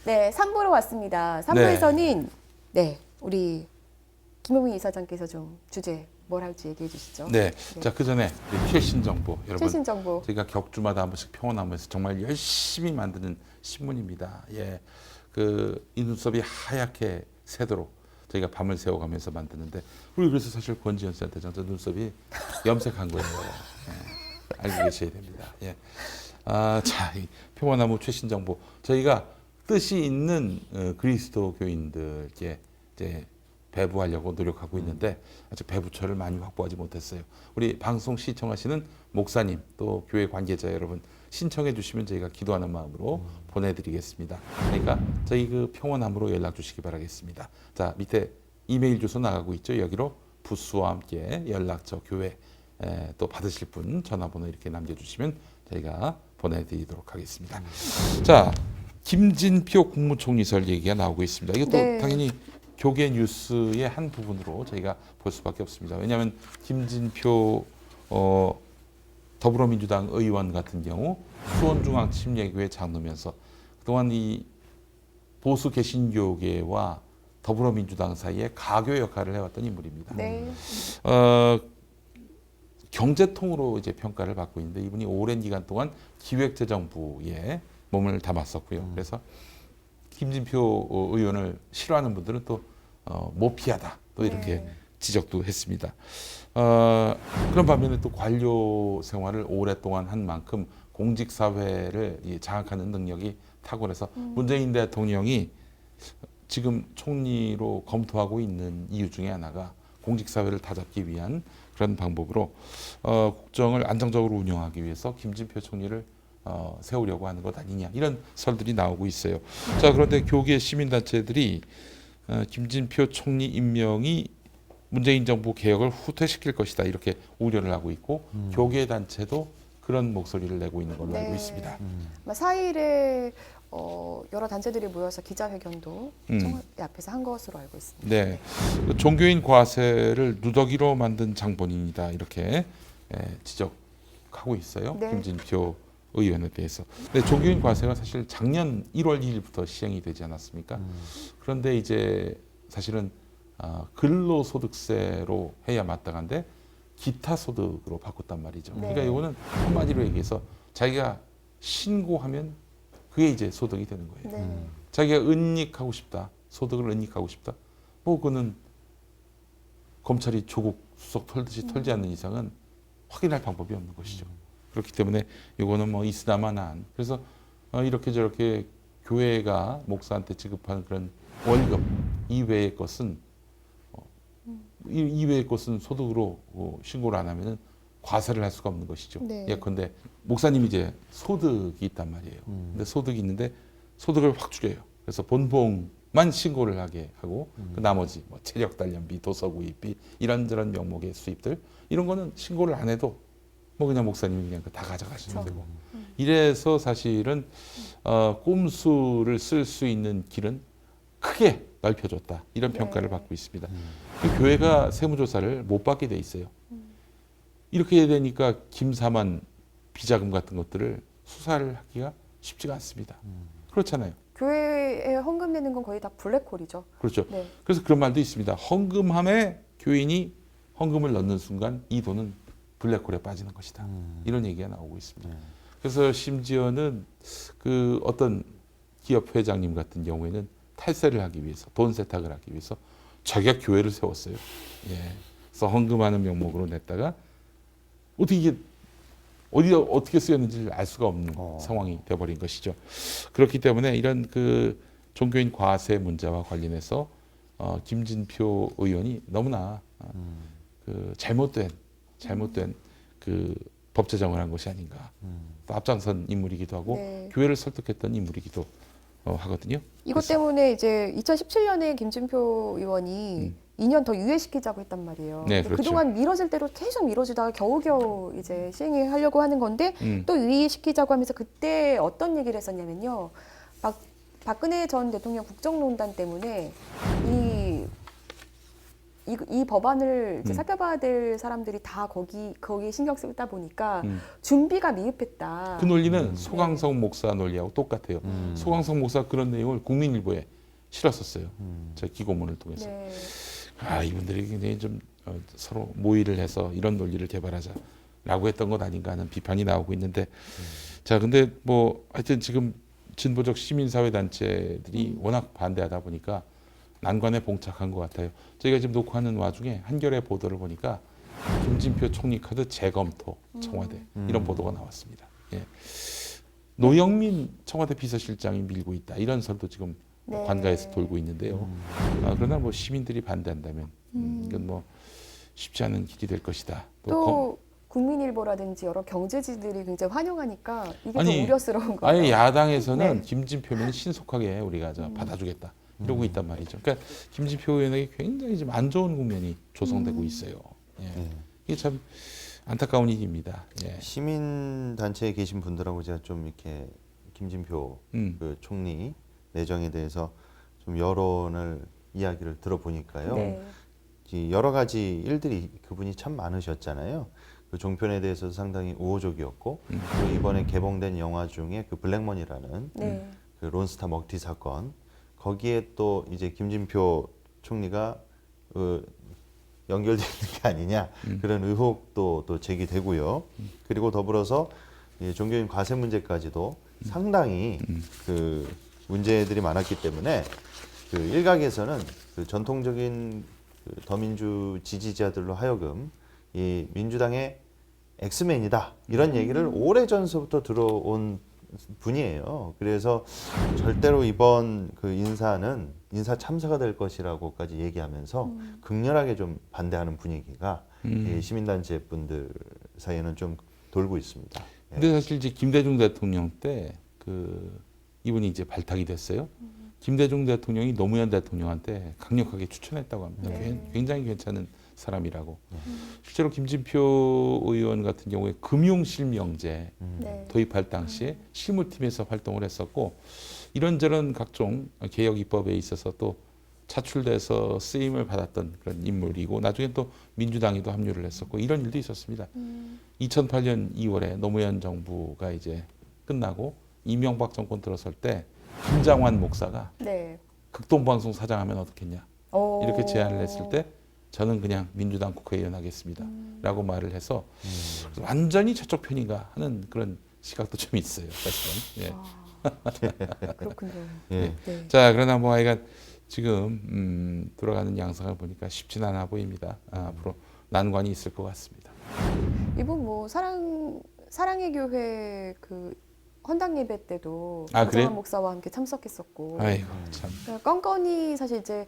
네, 3부로 왔습니다. 네. 3부에서는 네, 우리 김용민 이사장께서 좀 주제 뭘 할지 얘기해 주시죠. 네. 네. 자, 그 전에 최신 정보 여러분. 최신 정보. 저희가 격주마다 한 번씩 평온하면서 정말 열심히 만드는 신문입니다. 예. 그 이 눈썹이 하얗게 새도록 저희가 밤을 새워가면서 만드는데 우리 그래서 사실 권지현 센터장 저 눈썹이 염색한 거예요. 예. 알고 계셔야 됩니다. 예. 자, 이 평화나무 최신 정보 저희가 뜻이 있는 그리스도 교인들께 이제 배부하려고 노력하고 있는데 아직 배부처를 많이 확보하지 못했어요. 우리 방송 시청하시는 목사님 또 교회 관계자 여러분 신청해 주시면 저희가 기도하는 마음으로 보내드리겠습니다. 그러니까 저희 그 평원함으로 연락 주시기 바라겠습니다. 자, 밑에 이메일 주소 나가고 있죠. 여기로 부수와 함께 연락처 교회 또 받으실 분 전화번호 이렇게 남겨주시면 저희가 보내드리도록 하겠습니다. 자, 김진표 국무총리설 얘기가 나오고 있습니다. 이것도 네. 당연히 교계 뉴스의 한 부분으로 저희가 볼 수밖에 없습니다. 왜냐하면 김진표 더불어민주당 의원 같은 경우 수원중앙침례교회 장로면서 그동안 이 보수 개신교계와 더불어민주당 사이에 가교 역할을 해왔던 인물입니다. 네. 경제통으로 이제 평가를 받고 있는데 이분이 오랜 기간 동안 기획재정부에 몸을 담았었고요. 그래서 김진표 의원을 싫어하는 분들은 또 모피하다 또 이렇게 네. 지적도 했습니다. 그런 반면에 또 관료 생활을 오랫동안 한 만큼 공직 사회를 장악하는 능력이 탁월해서 문재인 대통령이 지금 총리로 검토하고 있는 이유 중에 하나가 공직 사회를 다잡기 위한 그런 방법으로 국정을 안정적으로 운영하기 위해서 김진표 총리를 세우려고 하는 것 아니냐 이런 설들이 나오고 있어요. 자, 그런데 교계 시민단체들이 김진표 총리 임명이 문재인 정부 개혁을 후퇴시킬 것이다 이렇게 우려를 하고 있고 교계 단체도 그런 목소리를 내고 있는 걸로 알고 있습니다. 4일에 여러 단체들이 모여서 기자회견도 청와대 앞에서 한 것으로 알고 있습니다. 네, 종교인 과세를 누더기로 만든 장본인이다 이렇게 지적하고 있어요. 네. 김진표 의원에 대해서. 근데 종교인 과세가 사실 작년 1월 2일부터 시행이 되지 않았습니까? 그런데 이제 사실은 근로소득세로 해야 마땅한데 기타 소득으로 바꿨단 말이죠. 네. 그러니까 이거는 한마디로 얘기해서 자기가 신고하면 그게 이제 소득이 되는 거예요. 네. 자기가 은닉하고 싶다, 소득을 은닉하고 싶다, 뭐 그거는 검찰이 조국 수석 털듯이 털지 않는 이상은 확인할 방법이 없는 것이죠. 그렇기 때문에 이거는 뭐 있으나마나 그래서 이렇게 저렇게 교회가 목사한테 지급하는 그런 월급 이외의 것은 이외의 것은 소득으로 신고를 안 하면은 과세를 할 수가 없는 것이죠. 네. 예컨대 목사님이 이제 소득이 있단 말이에요. 근데 소득이 있는데 소득을 확 줄여요. 그래서 본봉만 신고를 하게 하고 그 나머지 뭐 체력 단련비, 도서 구입비 이런저런 명목의 수입들 이런 거는 신고를 안 해도 뭐 그냥 목사님이 그냥 다 가져가시면 그렇죠. 되고 이래서 사실은 꼼수를 쓸 수 있는 길은 크게 넓혀줬다 이런 평가를 받고 있습니다. 그 교회가 세무조사를 못 받게 돼 있어요. 이렇게 되니까 김사만 비자금 같은 것들을 수사를 하기가 쉽지가 않습니다. 그렇잖아요. 교회에 헌금 내는 건 거의 다 블랙홀이죠. 그렇죠. 네. 그래서 그런 말도 있습니다. 헌금함에 교인이 헌금을 넣는 순간 이 돈은 블랙홀에 빠지는 것이다. 이런 얘기가 나오고 있습니다. 그래서 심지어는 그 어떤 기업 회장님 같은 경우에는 탈세를 하기 위해서 돈 세탁을 하기 위해서 자기가 교회를 세웠어요. 예. 그래서 헌금하는 명목으로 냈다가 어떻게 이게 어디다 어떻게 쓰였는지를 알 수가 없는 상황이 되어버린 것이죠. 그렇기 때문에 이런 그 종교인 과세 문제와 관련해서 김진표 의원이 너무나 그 잘못된 그 법 제정을 한 것이 아닌가. 또 앞장선 인물이기도 하고 네. 교회를 설득했던 인물이기도 하거든요. 이것 때문에 이제 2017년에 김진표 의원이 2년 더 유예시키자고 했단 말이에요. 네, 근데 그렇죠. 그동안 미뤄질 대로 계속 미뤄지다가 겨우겨우 이제 시행하려고 하는 건데 또 유예시키자고 하면서 그때 어떤 얘기를 했었냐면요. 박근혜 전 대통령 국정농단 때문에 이 이 법안을 이제 음. 살펴봐야 될 사람들이 다 거기에 신경 쓰다 보니까 준비가 미흡했다. 그 논리는 소강성 목사 논리하고 똑같아요. 음. 소강성 목사 그런 내용을 국민일보에 실었었어요. 저 기고문을 통해서. 네. 아, 이분들이 굉장히 좀 서로 모의를 해서 이런 논리를 개발하자라고 했던 것 아닌가 하는 비판이 나오고 있는데, 자, 근데 뭐 하여튼 지금 진보적 시민사회 단체들이 워낙 반대하다 보니까 난관에 봉착한 것 같아요. 저희가 지금 녹화하는 와중에 한겨레 보도를 보니까 김진표 총리 카드 재검토 청와대 이런 보도가 나왔습니다. 예. 노영민 청와대 비서실장이 밀고 있다 이런 설도 지금 네. 관가에서 돌고 있는데요. 그러나 뭐 시민들이 반대한다면 이건 뭐 쉽지 않은 길이 될 것이다. 또 국민일보라든지 여러 경제지들이 굉장히 환영하니까 이게 아니, 더 우려스러운 거예요. 아예 야당에서는 네. 김진표면 신속하게 우리가 받아주겠다 이러고 있단 말이죠. 그러니까 김진표 의원에게 굉장히 좀 안 좋은 국면이 조성되고 있어요. 예. 이게 참 안타까운 일입니다. 예. 시민 단체에 계신 분들하고 제가 좀 이렇게 김진표 그 총리 내정에 대해서 좀 여론을 이야기를 들어보니까요. 네. 이 여러 가지 일들이 그분이 참 많으셨잖아요. 그 종편에 대해서도 상당히 우호적이었고 또 이번에 개봉된 영화 중에 그 블랙머니라는 네. 그 론스타 먹튀 사건 거기에 또 이제 김진표 총리가 연결되어 있는 게 아니냐 그런 의혹도 또 제기되고요. 그리고 더불어서 이 종교인 과세 문제까지도 상당히 그 문제들이 많았기 때문에 그 일각에서는 그 전통적인 그 더민주 지지자들로 하여금 이 민주당의 엑스맨이다 이런 얘기를 오래 전서부터 들어온 분이에요. 그래서 절대로 이번 그 인사 참사가 될 것이라고까지 얘기하면서 극렬하게 좀 반대하는 분위기가 이 시민단체 분들 사이에는 좀 돌고 있습니다. 예. 근데 사실 이제 김대중 대통령 때 그 이분이 이제 발탁이 됐어요. 김대중 대통령이 노무현 대통령한테 강력하게 추천했다고 합니다. 네. 굉장히 괜찮은 사람이라고. 실제로 김진표 의원 같은 경우에 금융실명제 네. 도입할 당시에 실무팀에서 활동을 했었고 이런저런 각종 개혁 입법에 있어서 또 차출돼서 쓰임을 받았던 그런 인물이고 나중에 또 민주당에도 합류를 했었고 이런 일도 있었습니다. 2008년 2월에 노무현 정부가 이제 끝나고 이명박 정권 들어설 때 김장환 목사가 네. 극동방송 사장하면 어떻겠냐 오. 이렇게 제안을 했을 때 저는 그냥 민주당 국회의원 하겠습니다 라고 말을 해서 완전히 저쪽 편인가 하는 그런 시각도 좀 있어요 사실은. 예. 그렇군요. 예. 네. 자 그러나 뭐 하여간 지금 돌아가는 양상을 보니까 쉽진 않아 보입니다. 앞으로 난관이 있을 것 같습니다. 이분 뭐 사랑의 교회 그 헌당 예배 때도 아, 그래요? 박정환 목사와 함께 참석했었고 아이고 참. 껌껌이 사실 이제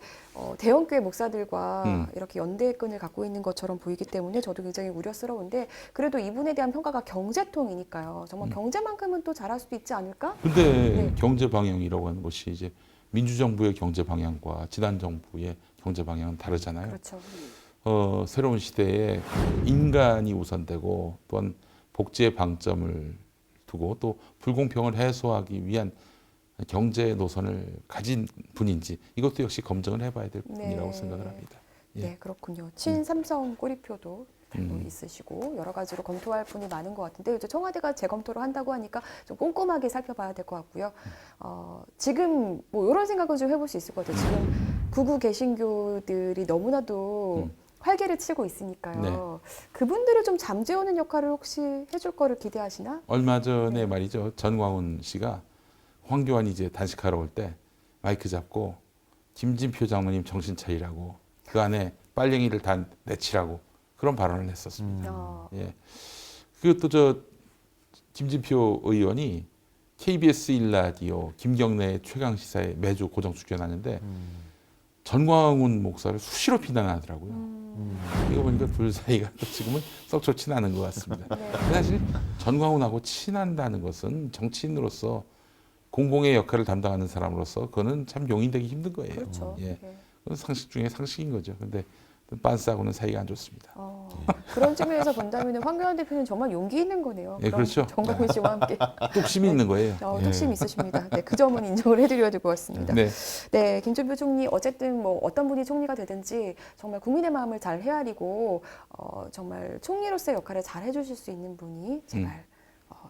대형교회 목사들과 음. 이렇게 연대끈을 갖고 있는 것처럼 보이기 때문에 저도 굉장히 우려스러운데 그래도 이분에 대한 평가가 경제통이니까요. 정말 경제만큼은 또 잘할 수도 있지 않을까? 근데 네. 경제 방향이라고 하는 것이 이제 민주정부의 경제 방향과 지난 정부의 경제 방향은 다르잖아요. 그렇죠. 새로운 시대에 인간이 우선되고 또한 복지의 방점을 두고 또 불공평을 해소하기 위한 경제 노선을 가진 분인지 이것도 역시 검증을 해봐야 될 부분이라고 생각을 합니다. 예. 네, 그렇군요. 친삼성 꼬리표도 있으시고 여러 가지로 검토할 분이 많은 것 같은데 이제 청와대가 재검토를 한다고 하니까 좀 꼼꼼하게 살펴봐야 될 것 같고요. 지금 뭐 이런 생각은 좀 해볼 수 있을 것 같아요. 지금 구구 개신교들이 너무나도 활개를 치고 있으니까요. 네. 그분들을 좀 잠재우는 역할을 혹시 해줄 거를 기대하시나? 얼마 전에 말이죠. 전광훈 씨가 황교안이 이제 단식하러 올 때 마이크 잡고 김진표 장로님 정신 차리라고 그 안에 빨갱이를 다 내치라고 그런 발언을 했었습니다. 예. 그것도 저 김진표 의원이 KBS 1라디오 김경래 최강 시사에 매주 고정 출연하는데 전광훈 목사를 수시로 비난하더라고요. 이거 보니까 둘 사이가 또 지금은 썩 좋지는 않은 것 같습니다. 네. 사실 전광훈하고 친한다는 것은 정치인으로서 공공의 역할을 담당하는 사람으로서 그거는 참 용인되기 힘든 거예요. 그렇죠. 예. 네. 그건 상식 중에 상식인 거죠. 근데 빤스하고는 사이가 안 좋습니다. 그런 측면에서 본다면 황교안 대표는 정말 용기 있는 거네요. 예, 그렇죠. 정광훈 씨와 함께 뚝심이 있는 거예요. 뚝심이 있으십니다. 네, 그 점은 인정을 해드려야 될 것 같습니다. 네. 네, 김준표 총리 어쨌든 뭐 어떤 분이 총리가 되든지 정말 국민의 마음을 잘 헤아리고 정말 총리로서의 역할을 잘 해주실 수 있는 분이 제발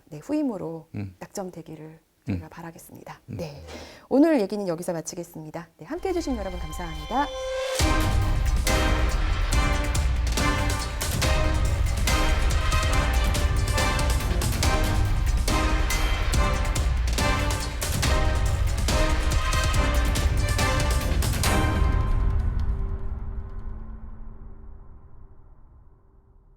네, 후임으로 낙점되기를 저희가 바라겠습니다. 네, 오늘 얘기는 여기서 마치겠습니다. 네, 함께해 주신 여러분 감사합니다.